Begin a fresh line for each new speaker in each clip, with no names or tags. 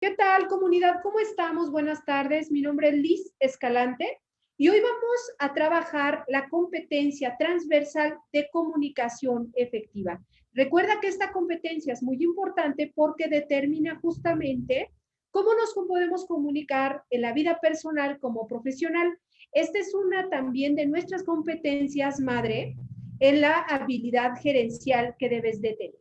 ¿Qué tal, comunidad? ¿Cómo estamos? Buenas tardes. Mi nombre es Liz Escalante y hoy vamos a trabajar la competencia transversal de comunicación efectiva. Recuerda que esta competencia es muy importante porque determina justamente cómo nos podemos comunicar en la vida personal como profesional. Esta es una también de nuestras competencias madre en la habilidad gerencial que debes de tener.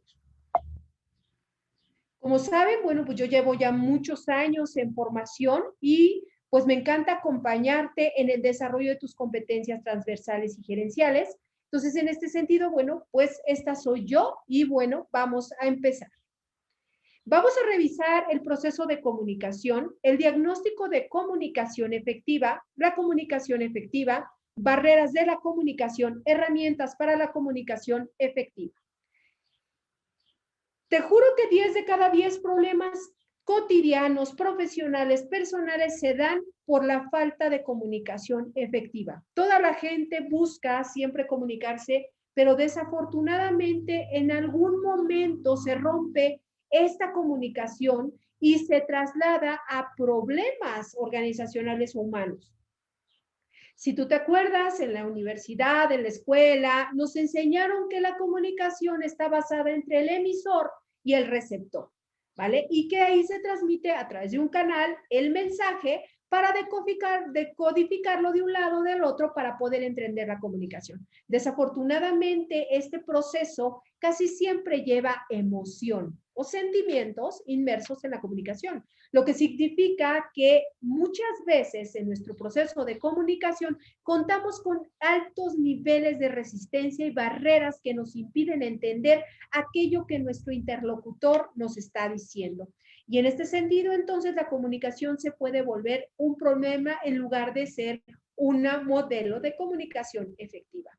Como saben, bueno, pues yo llevo ya muchos años en formación y pues me encanta acompañarte en el desarrollo de tus competencias transversales y gerenciales. Entonces, en este sentido, bueno, pues esta soy yo y bueno, vamos a empezar. Vamos a revisar el proceso de comunicación, el diagnóstico de comunicación efectiva, la comunicación efectiva, barreras de la comunicación, herramientas para la comunicación efectiva. Te juro que 10 de cada 10 problemas cotidianos, profesionales, personales se dan por la falta de comunicación efectiva. Toda la gente busca siempre comunicarse, pero desafortunadamente en algún momento se rompe esta comunicación y se traslada a problemas organizacionales o humanos. Si tú te acuerdas, en la universidad, en la escuela, nos enseñaron que la comunicación está basada entre el emisor y el receptor, ¿vale? Y que ahí se transmite a través de un canal el mensaje para decodificarlo de un lado o del otro para poder entender la comunicación. Desafortunadamente, este proceso casi siempre lleva emoción o sentimientos inmersos en la comunicación, lo que significa que muchas veces en nuestro proceso de comunicación contamos con altos niveles de resistencia y barreras que nos impiden entender aquello que nuestro interlocutor nos está diciendo. Y en este sentido, entonces, la comunicación se puede volver un problema en lugar de ser un modelo de comunicación efectiva.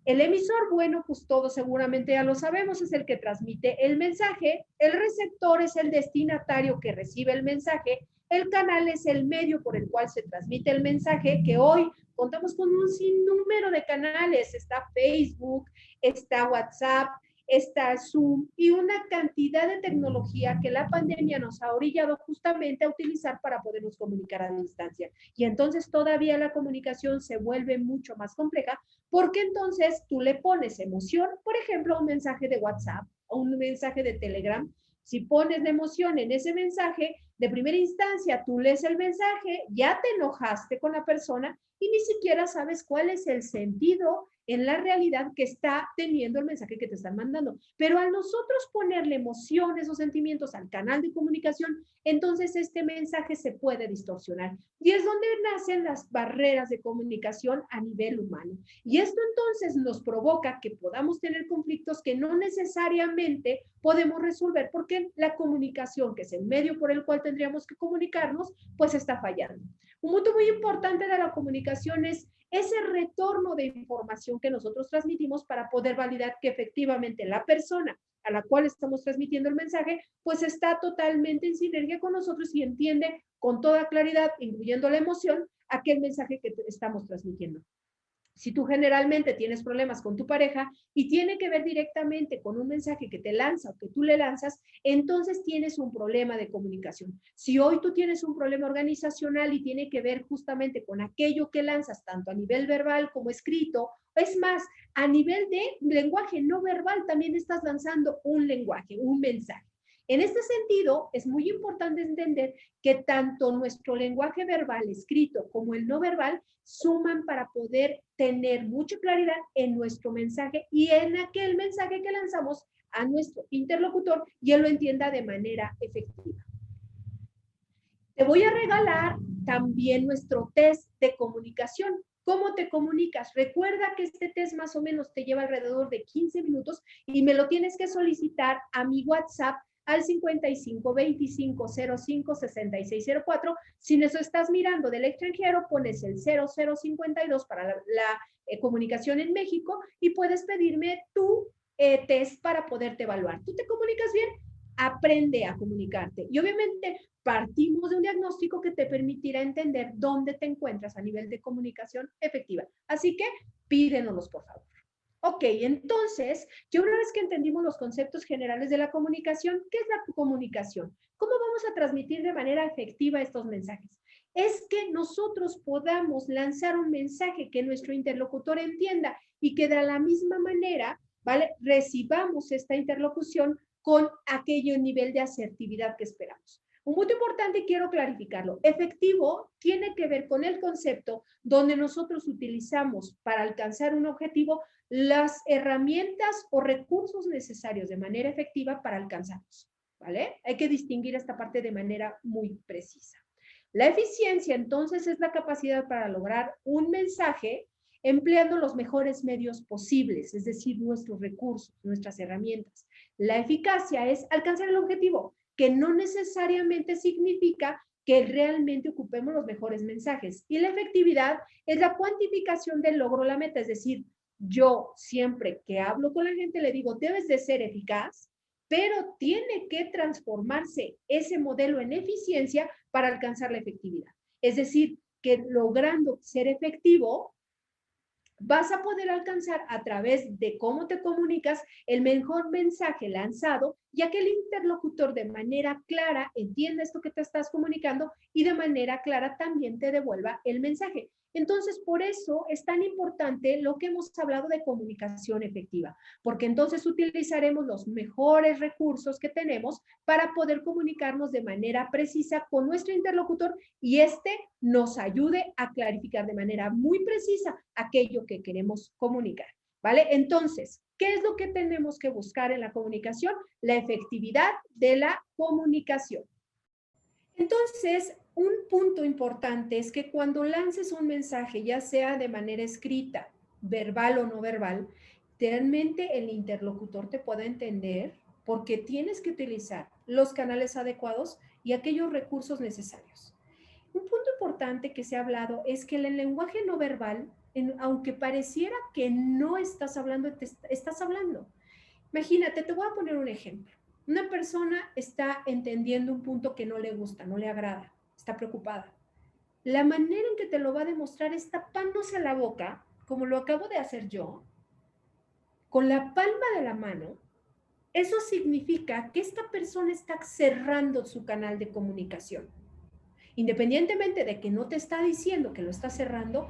El emisor, bueno, pues todos seguramente ya lo sabemos, es el que transmite el mensaje, el receptor es el destinatario que recibe el mensaje, el canal es el medio por el cual se transmite el mensaje, que hoy contamos con un sinnúmero de canales, está Facebook, está WhatsApp, está Zoom y una cantidad de tecnología que la pandemia nos ha orillado justamente a utilizar para podernos comunicar a distancia. Y entonces todavía la comunicación se vuelve mucho más compleja porque entonces tú le pones emoción, por ejemplo, a un mensaje de WhatsApp o un mensaje de Telegram. Si pones la emoción en ese mensaje, de primera instancia tú lees el mensaje, ya te enojaste con la persona y ni siquiera sabes cuál es el sentido en la realidad que está teniendo el mensaje que te están mandando. Pero al nosotros ponerle emociones o sentimientos al canal de comunicación, entonces este mensaje se puede distorsionar. Y es donde nacen las barreras de comunicación a nivel humano. Y esto entonces nos provoca que podamos tener conflictos que no necesariamente podemos resolver porque la comunicación, que es el medio por el cual tendríamos que comunicarnos, pues está fallando. Un punto muy importante de la comunicación es ese retorno de información que nosotros transmitimos para poder validar que efectivamente la persona a la cual estamos transmitiendo el mensaje, pues está totalmente en sinergia con nosotros y entiende con toda claridad, incluyendo la emoción, aquel mensaje que estamos transmitiendo. Si tú generalmente tienes problemas con tu pareja y tiene que ver directamente con un mensaje que te lanza o que tú le lanzas, entonces tienes un problema de comunicación. Si hoy tú tienes un problema organizacional y tiene que ver justamente con aquello que lanzas, tanto a nivel verbal como escrito, es más, a nivel de lenguaje no verbal también estás lanzando un lenguaje, un mensaje. En este sentido, es muy importante entender que tanto nuestro lenguaje verbal escrito como el no verbal suman para poder tener mucha claridad en nuestro mensaje y en aquel mensaje que lanzamos a nuestro interlocutor y él lo entienda de manera efectiva. Te voy a regalar también nuestro test de comunicación. ¿Cómo te comunicas? Recuerda que este test más o menos te lleva alrededor de 15 minutos y me lo tienes que solicitar a mi WhatsApp al 55 25 05 66 04. Si nos estás mirando del extranjero, pones el 0052 para la comunicación en México y puedes pedirme tu test para poderte evaluar. ¿Tú te comunicas bien? Aprende a comunicarte. Y obviamente partimos de un diagnóstico que te permitirá entender dónde te encuentras a nivel de comunicación efectiva. Así que pídenoslos, por favor. Ok, entonces, ya una vez que entendimos los conceptos generales de la comunicación, ¿qué es la comunicación? ¿Cómo vamos a transmitir de manera efectiva estos mensajes? Es que nosotros podamos lanzar un mensaje que nuestro interlocutor entienda y que de la misma manera, ¿vale? Recibamos esta interlocución con aquello nivel de asertividad que esperamos. Un punto importante y quiero clarificarlo. Efectivo tiene que ver con el concepto donde nosotros utilizamos para alcanzar un objetivo las herramientas o recursos necesarios de manera efectiva para alcanzarlos, ¿vale? Hay que distinguir esta parte de manera muy precisa. La eficiencia, entonces, es la capacidad para lograr un mensaje empleando los mejores medios posibles, es decir, nuestros recursos, nuestras herramientas. La eficacia es alcanzar el objetivo, que no necesariamente significa que realmente ocupemos los mejores mensajes. Y la efectividad es la cuantificación del logro de la meta, es decir, yo siempre que hablo con la gente le digo, debes de ser eficaz, pero tiene que transformarse ese modelo en eficiencia para alcanzar la efectividad. Es decir, que logrando ser efectivo, vas a poder alcanzar a través de cómo te comunicas el mejor mensaje lanzado, ya que el interlocutor de manera clara entienda esto que te estás comunicando y de manera clara también te devuelva el mensaje. Entonces, por eso es tan importante lo que hemos hablado de comunicación efectiva, porque entonces utilizaremos los mejores recursos que tenemos para poder comunicarnos de manera precisa con nuestro interlocutor y este nos ayude a clarificar de manera muy precisa aquello que queremos comunicar, ¿vale? Entonces, ¿qué es lo que tenemos que buscar en la comunicación? La efectividad de la comunicación. Entonces, un punto importante es que cuando lances un mensaje, ya sea de manera escrita, verbal o no verbal, realmente el interlocutor te pueda entender porque tienes que utilizar los canales adecuados y aquellos recursos necesarios. Un punto importante que se ha hablado es que el lenguaje no verbal, aunque pareciera que no estás hablando, estás hablando. Imagínate, te voy a poner un ejemplo. Una persona está entendiendo un punto que no le gusta, no le agrada, está preocupada. La manera en que te lo va a demostrar es tapándose la boca, como lo acabo de hacer yo, con la palma de la mano. Eso significa que esta persona está cerrando su canal de comunicación. Independientemente de que no te está diciendo que lo está cerrando,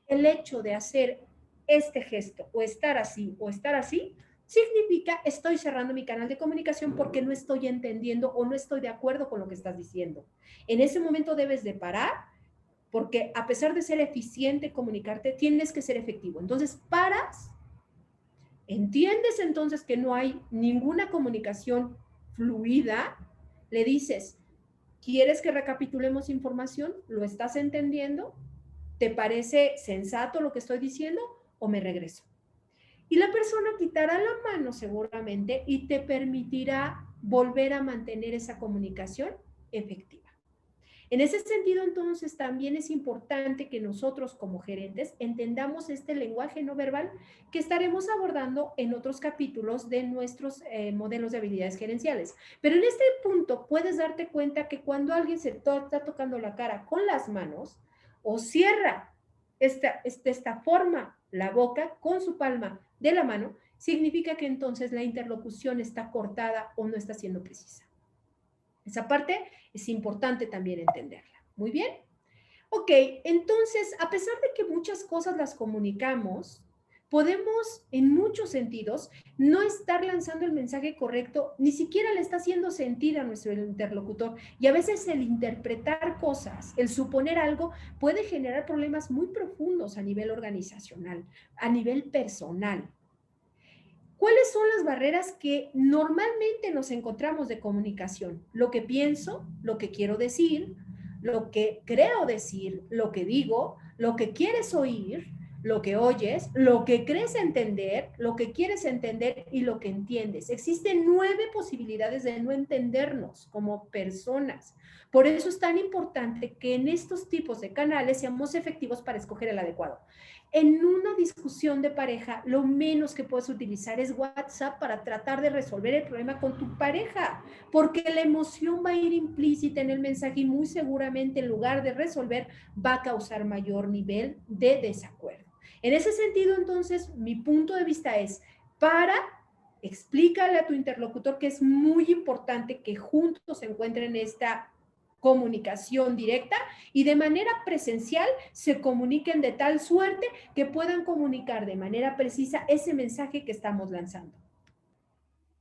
el hecho de hacer este gesto o estar así significa estoy cerrando mi canal de comunicación porque no estoy entendiendo o no estoy de acuerdo con lo que estás diciendo. En ese momento debes de parar porque a pesar de ser eficiente comunicarte, tienes que ser efectivo. Entonces paras, entiendes entonces que no hay ninguna comunicación fluida, le dices, ¿quieres que recapitulemos información? ¿Lo estás entendiendo? ¿Te parece sensato lo que estoy diciendo o me regreso? Y la persona quitará la mano seguramente y te permitirá volver a mantener esa comunicación efectiva. En ese sentido, entonces, también es importante que nosotros como gerentes entendamos este lenguaje no verbal que estaremos abordando en otros capítulos de nuestros modelos de habilidades gerenciales. Pero en este punto puedes darte cuenta que cuando alguien se está tocando la cara con las manos o cierra esta forma la boca con su palma de la mano, significa que entonces la interlocución está cortada o no está siendo precisa. Esa parte es importante también entenderla. Muy bien. Ok, entonces, a pesar de que muchas cosas las comunicamos, podemos en muchos sentidos no estar lanzando el mensaje correcto, ni siquiera le está haciendo sentido a nuestro interlocutor. Y a veces el interpretar cosas, el suponer algo, puede generar problemas muy profundos a nivel organizacional, a nivel personal. ¿Cuáles son las barreras que normalmente nos encontramos de comunicación? Lo que pienso, lo que quiero decir, lo que creo decir, lo que digo, lo que quieres oír, lo que oyes, lo que crees entender, lo que quieres entender y lo que entiendes. Existen 9 posibilidades de no entendernos como personas. Por eso es tan importante que en estos tipos de canales seamos efectivos para escoger el adecuado. En una discusión de pareja, lo menos que puedes utilizar es WhatsApp para tratar de resolver el problema con tu pareja, porque la emoción va a ir implícita en el mensaje y muy seguramente en lugar de resolver va a causar mayor nivel de desacuerdo. En ese sentido, entonces, mi punto de vista es, explícale a tu interlocutor que es muy importante que juntos se encuentren esta comunicación directa y de manera presencial se comuniquen de tal suerte que puedan comunicar de manera precisa ese mensaje que estamos lanzando.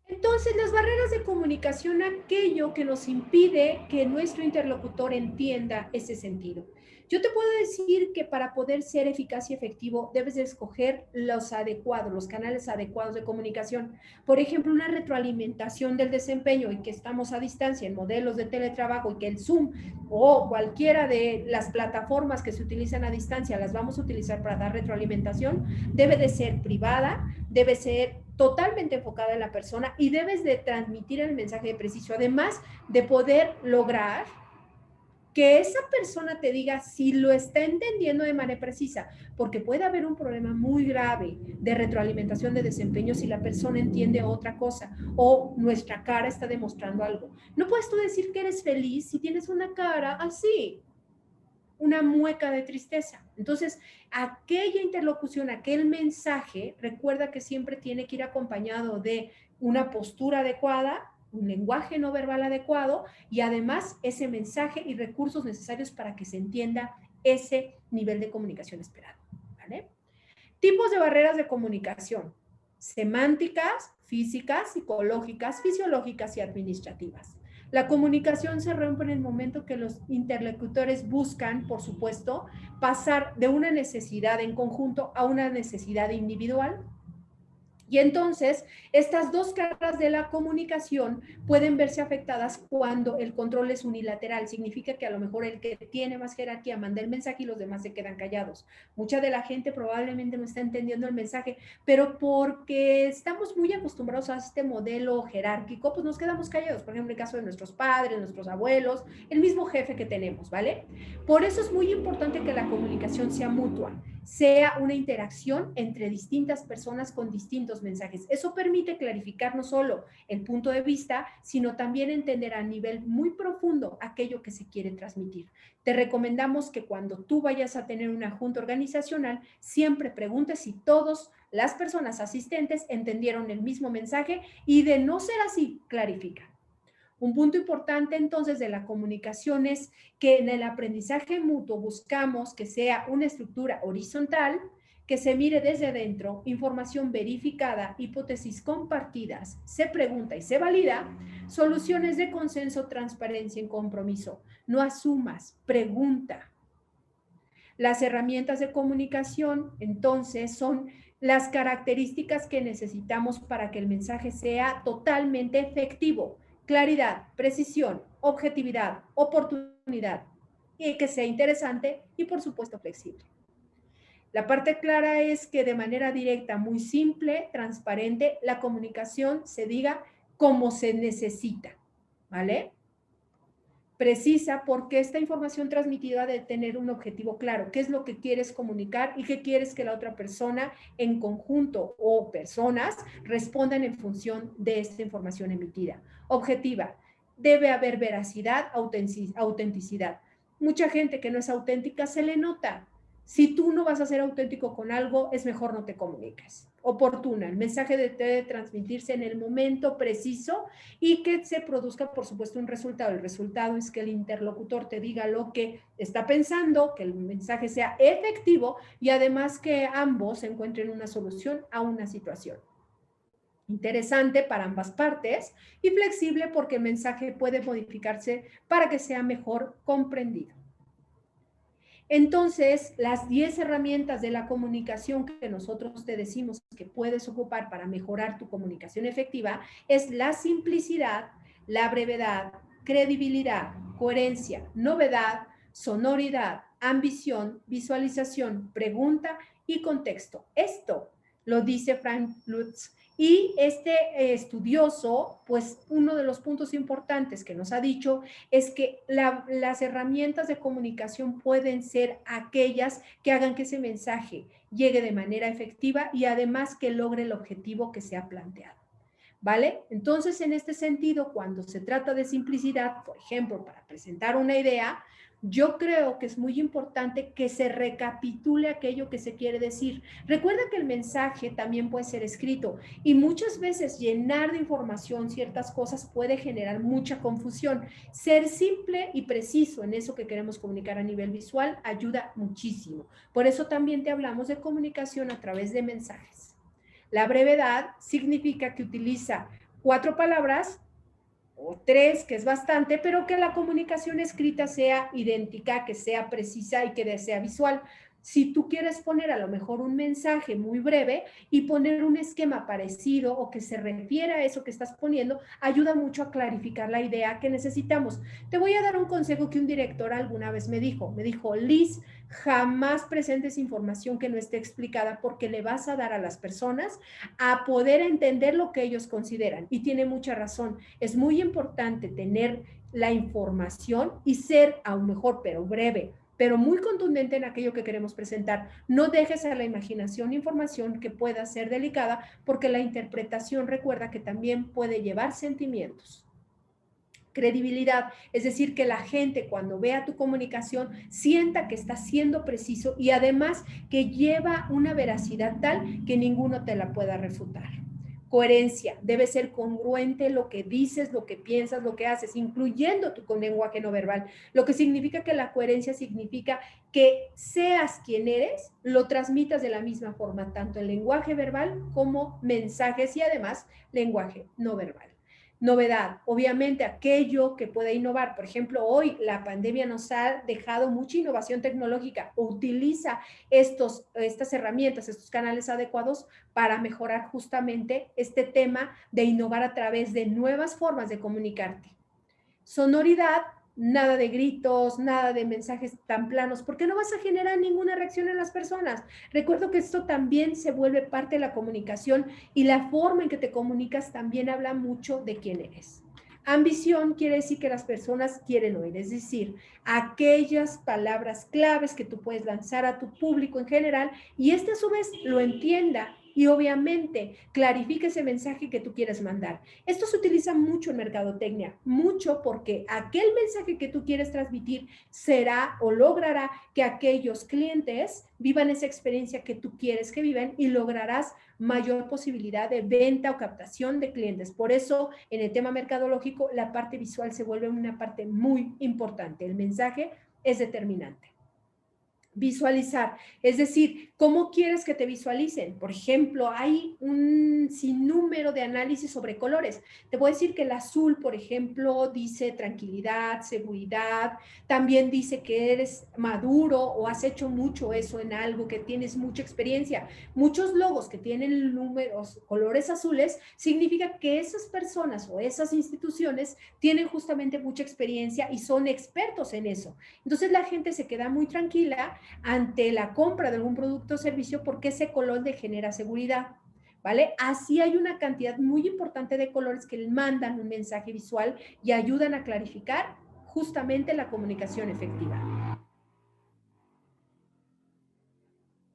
Entonces, las barreras de comunicación, aquello que nos impide que nuestro interlocutor entienda ese sentido. Yo te puedo decir que para poder ser eficaz y efectivo, debes de escoger los adecuados, los canales adecuados de comunicación. Por ejemplo, una retroalimentación del desempeño y que estamos a distancia en modelos de teletrabajo y que el Zoom o cualquiera de las plataformas que se utilizan a distancia las vamos a utilizar para dar retroalimentación, debe de ser privada, debe ser totalmente enfocada en la persona y debes de transmitir el mensaje preciso, además de poder lograr que esa persona te diga si lo está entendiendo de manera precisa, porque puede haber un problema muy grave de retroalimentación de desempeño si la persona entiende otra cosa o nuestra cara está demostrando algo. No puedes tú decir que eres feliz si tienes una cara así, una mueca de tristeza. Entonces, aquella interlocución, aquel mensaje, recuerda que siempre tiene que ir acompañado de una postura adecuada, un lenguaje no verbal adecuado y además ese mensaje y recursos necesarios para que se entienda ese nivel de comunicación esperado. ¿Vale? Tipos de barreras de comunicación: semánticas, físicas, psicológicas, fisiológicas y administrativas. La comunicación se rompe en el momento que los interlocutores buscan, por supuesto, pasar de una necesidad en conjunto a una necesidad individual. Y entonces, estas dos caras de la comunicación pueden verse afectadas cuando el control es unilateral. Significa que a lo mejor el que tiene más jerarquía manda el mensaje y los demás se quedan callados. Mucha de la gente probablemente no está entendiendo el mensaje, pero porque estamos muy acostumbrados a este modelo jerárquico, pues nos quedamos callados. Por ejemplo, en el caso de nuestros padres, nuestros abuelos, el mismo jefe que tenemos, ¿vale? Por eso es muy importante que la comunicación sea mutua, sea una interacción entre distintas personas con distintos mensajes. Eso permite clarificar no solo el punto de vista, sino también entender a nivel muy profundo aquello que se quiere transmitir. Te recomendamos que cuando tú vayas a tener una junta organizacional, siempre preguntes si todas las personas asistentes entendieron el mismo mensaje y de no ser así, clarifica. Un punto importante entonces de la comunicación es que en el aprendizaje mutuo buscamos que sea una estructura horizontal, que se mire desde adentro, información verificada, hipótesis compartidas, se pregunta y se valida, soluciones de consenso, transparencia y compromiso. No asumas, pregunta. Las herramientas de comunicación, entonces, son las características que necesitamos para que el mensaje sea totalmente efectivo. Claridad, precisión, objetividad, oportunidad, y que sea interesante y, por supuesto, flexible. La parte clara es que de manera directa, muy simple, transparente, la comunicación se diga como se necesita, ¿vale? Precisa, porque esta información transmitida debe tener un objetivo claro, qué es lo que quieres comunicar y qué quieres que la otra persona en conjunto o personas respondan en función de esta información emitida. Objetiva, debe haber veracidad, autenticidad. Mucha gente que no es auténtica se le nota. Si tú no vas a ser auténtico con algo, es mejor no te comuniques. Oportuna, el mensaje debe transmitirse en el momento preciso y que se produzca, por supuesto, un resultado. El resultado es que el interlocutor te diga lo que está pensando, que el mensaje sea efectivo y además que ambos encuentren una solución a una situación. Interesante para ambas partes y flexible porque el mensaje puede modificarse para que sea mejor comprendido. Entonces, las 10 herramientas de la comunicación que nosotros te decimos que puedes ocupar para mejorar tu comunicación efectiva es la simplicidad, la brevedad, credibilidad, coherencia, novedad, sonoridad, ambición, visualización, pregunta y contexto. Esto lo dice Frank Lutz. Y este estudioso, pues uno de los puntos importantes que nos ha dicho es que las herramientas de comunicación pueden ser aquellas que hagan que ese mensaje llegue de manera efectiva y además que logre el objetivo que se ha planteado. ¿Vale? Entonces, en este sentido, cuando se trata de simplicidad, por ejemplo, para presentar una idea, Yo creo que es muy importante que se recapitule aquello que se quiere decir. Recuerda que el mensaje también puede ser escrito y muchas veces llenar de información ciertas cosas puede generar mucha confusión. Ser simple y preciso en eso que queremos comunicar a nivel visual ayuda muchísimo. Por eso también te hablamos de comunicación a través de mensajes. La brevedad significa que utiliza 4 palabras o 3, que es bastante, pero que la comunicación escrita sea idéntica, que sea precisa y que sea visual. Si tú quieres poner a lo mejor un mensaje muy breve y poner un esquema parecido o que se refiera a eso que estás poniendo, ayuda mucho a clarificar la idea que necesitamos. Te voy a dar un consejo que un director alguna vez me dijo, Liz, jamás presentes información que no esté explicada porque le vas a dar a las personas a poder entender lo que ellos consideran. Y tiene mucha razón. Es muy importante tener la información y ser a lo mejor, pero breve, pero muy contundente en aquello que queremos presentar. No dejes a la imaginación información que pueda ser delicada, porque la interpretación, recuerda que también puede llevar sentimientos. Credibilidad, es decir, que la gente cuando vea tu comunicación sienta que está siendo preciso y además que lleva una veracidad tal que ninguno te la pueda refutar. Coherencia, debe ser congruente lo que dices, lo que piensas, lo que haces, incluyendo tu lenguaje no verbal. Lo que significa que la coherencia significa que seas quien eres, lo transmitas de la misma forma, tanto en lenguaje verbal como mensajes y además lenguaje no verbal. Novedad, obviamente aquello que puede innovar. Por ejemplo, hoy la pandemia nos ha dejado mucha innovación tecnológica. Utiliza estas herramientas, estos canales adecuados para mejorar justamente este tema de innovar a través de nuevas formas de comunicarte. Sonoridad, nada de gritos, nada de mensajes tan planos, porque no vas a generar ninguna reacción en las personas. Recuerdo que esto también se vuelve parte de la comunicación y la forma en que te comunicas también habla mucho de quién eres. Ambición quiere decir que las personas quieren oír, es decir, aquellas palabras claves que tú puedes lanzar a tu público en general y este a su vez lo entienda y obviamente clarifique ese mensaje que tú quieres mandar. Esto se utiliza mucho en mercadotecnia, mucho porque aquel mensaje que tú quieres transmitir será o logrará que aquellos clientes vivan esa experiencia que tú quieres que vivan y lograrás mayor posibilidad de venta o captación de clientes. Por eso, en el tema mercadológico, la parte visual se vuelve una parte muy importante. El mensaje es determinante. Visualizar, es decir, ¿cómo quieres que te visualicen? Por ejemplo, hay un sinnúmero de análisis sobre colores. Te voy a decir que el azul, por ejemplo, dice tranquilidad, seguridad, también dice que eres maduro o has hecho mucho eso en algo, que tienes mucha experiencia. Muchos logos que tienen números, colores azules, significa que esas personas o esas instituciones tienen justamente mucha experiencia y son expertos en eso. Entonces la gente se queda muy tranquila ante la compra de algún producto o servicio porque ese color le genera seguridad, ¿vale? Así hay una cantidad muy importante de colores que mandan un mensaje visual y ayudan a clarificar justamente la comunicación efectiva.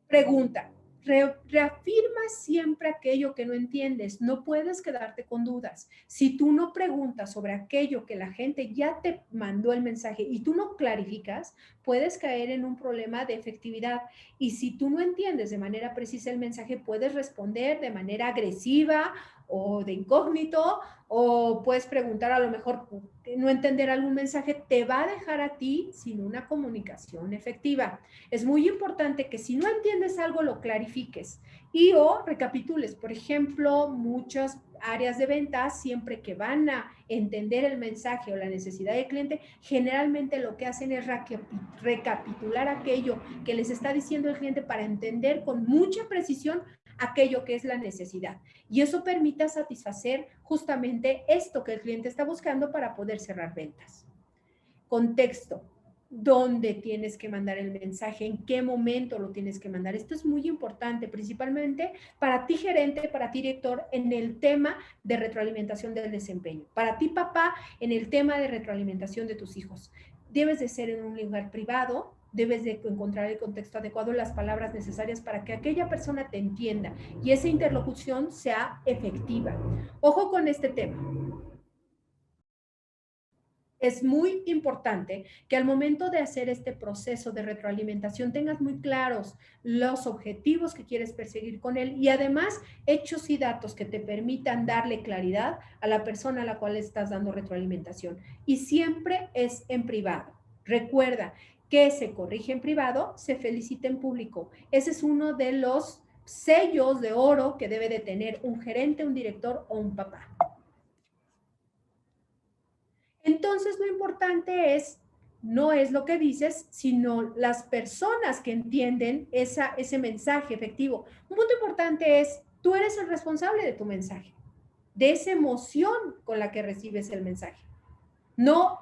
Pregunta. Reafirma siempre aquello que no entiendes. No puedes quedarte con dudas. Si tú no preguntas sobre aquello que la gente ya te mandó el mensaje y tú no clarificas, puedes caer en un problema de efectividad. Y si tú no entiendes de manera precisa el mensaje, puedes responder de manera agresiva o de incógnito, o puedes preguntar a lo mejor no entender algún mensaje, te va a dejar a ti sin una comunicación efectiva. Es muy importante que si no entiendes algo, lo clarifiques y o recapitules. Por ejemplo, muchas áreas de venta, siempre que van a entender el mensaje o la necesidad del cliente, generalmente lo que hacen es recapitular aquello que les está diciendo el cliente para entender con mucha precisión aquello que es la necesidad. Y eso permita satisfacer justamente esto que el cliente está buscando para poder cerrar ventas. Contexto. ¿Dónde tienes que mandar el mensaje? ¿En qué momento lo tienes que mandar? Esto es muy importante, principalmente para ti gerente, para ti director, en el tema de retroalimentación del desempeño. Para ti papá, en el tema de retroalimentación de tus hijos. Debes de ser en un lugar privado, debes de encontrar el contexto adecuado, las palabras necesarias para que aquella persona te entienda y esa interlocución sea efectiva. Ojo con este tema. Es muy importante que al momento de hacer este proceso de retroalimentación tengas muy claros los objetivos que quieres perseguir con él y además hechos y datos que te permitan darle claridad a la persona a la cual estás dando retroalimentación. Y siempre es en privado. Recuerda que se corrige en privado, se felicita en público. Ese es uno de los sellos de oro que debe de tener un gerente, un director o un papá. Entonces, lo importante no es lo que dices, sino las personas que entienden ese mensaje efectivo. Un punto importante es, tú eres el responsable de tu mensaje, de esa emoción con la que recibes el mensaje. No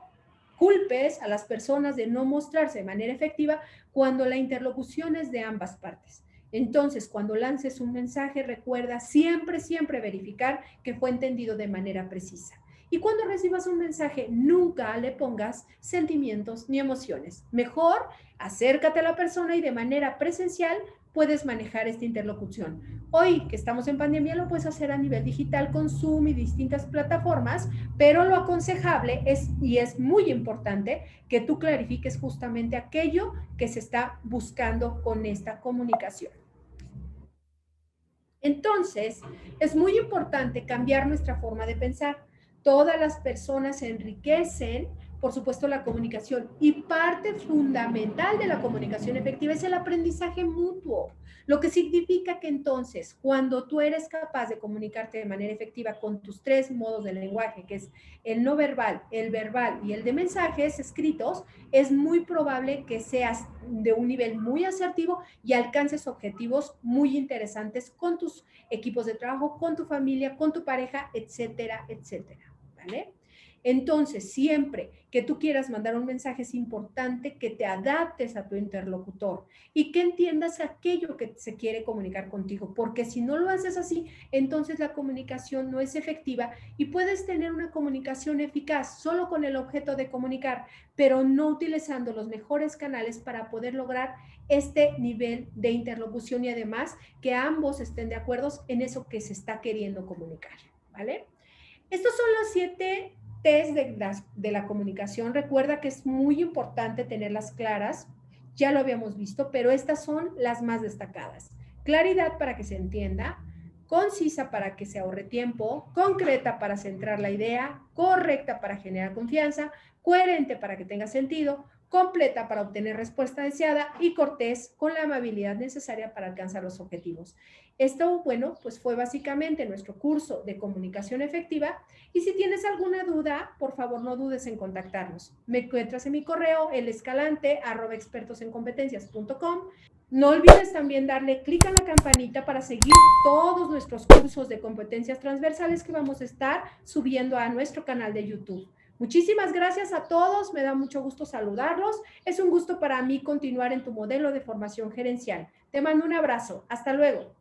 culpes a las personas de no mostrarse de manera efectiva cuando la interlocución es de ambas partes. Entonces, cuando lances un mensaje, recuerda siempre, siempre verificar que fue entendido de manera precisa. Y cuando recibas un mensaje, nunca le pongas sentimientos ni emociones. Mejor acércate a la persona y de manera presencial puedes manejar esta interlocución. Hoy que estamos en pandemia lo puedes hacer a nivel digital con Zoom y distintas plataformas, pero lo aconsejable es, y es muy importante, que tú clarifiques justamente aquello que se está buscando con esta comunicación. Entonces, es muy importante cambiar nuestra forma de pensar. Todas las personas enriquecen, por supuesto, la comunicación y parte fundamental de la comunicación efectiva es el aprendizaje mutuo, lo que significa que entonces, cuando tú eres capaz de comunicarte de manera efectiva con tus tres modos de lenguaje, que es el no verbal, el verbal y el de mensajes escritos, es muy probable que seas de un nivel muy asertivo y alcances objetivos muy interesantes con tus equipos de trabajo, con tu familia, con tu pareja, etcétera, etcétera. ¿Vale? Entonces, siempre que tú quieras mandar un mensaje, es importante que te adaptes a tu interlocutor y que entiendas aquello que se quiere comunicar contigo, porque si no lo haces así, entonces la comunicación no es efectiva y puedes tener una comunicación eficaz solo con el objeto de comunicar, pero no utilizando los mejores canales para poder lograr este nivel de interlocución y además que ambos estén de acuerdo en eso que se está queriendo comunicar, ¿vale? Estos son los 7 T's de la comunicación. Recuerda que es muy importante tenerlas claras, ya lo habíamos visto, pero estas son las más destacadas. Claridad para que se entienda, concisa para que se ahorre tiempo, concreta para centrar la idea, correcta para generar confianza, coherente para que tenga sentido, completa para obtener respuesta deseada y cortés con la amabilidad necesaria para alcanzar los objetivos. Esto, bueno, pues fue básicamente nuestro curso de comunicación efectiva y si tienes alguna duda, por favor no dudes en contactarnos. Me encuentras en mi correo elescalante@expertosencompetencias.com. No olvides también darle clic a la campanita para seguir todos nuestros cursos de competencias transversales que vamos a estar subiendo a nuestro canal de YouTube. Muchísimas gracias a todos, me da mucho gusto saludarlos. Es un gusto para mí continuar en tu modelo de formación gerencial. Te mando un abrazo. Hasta luego.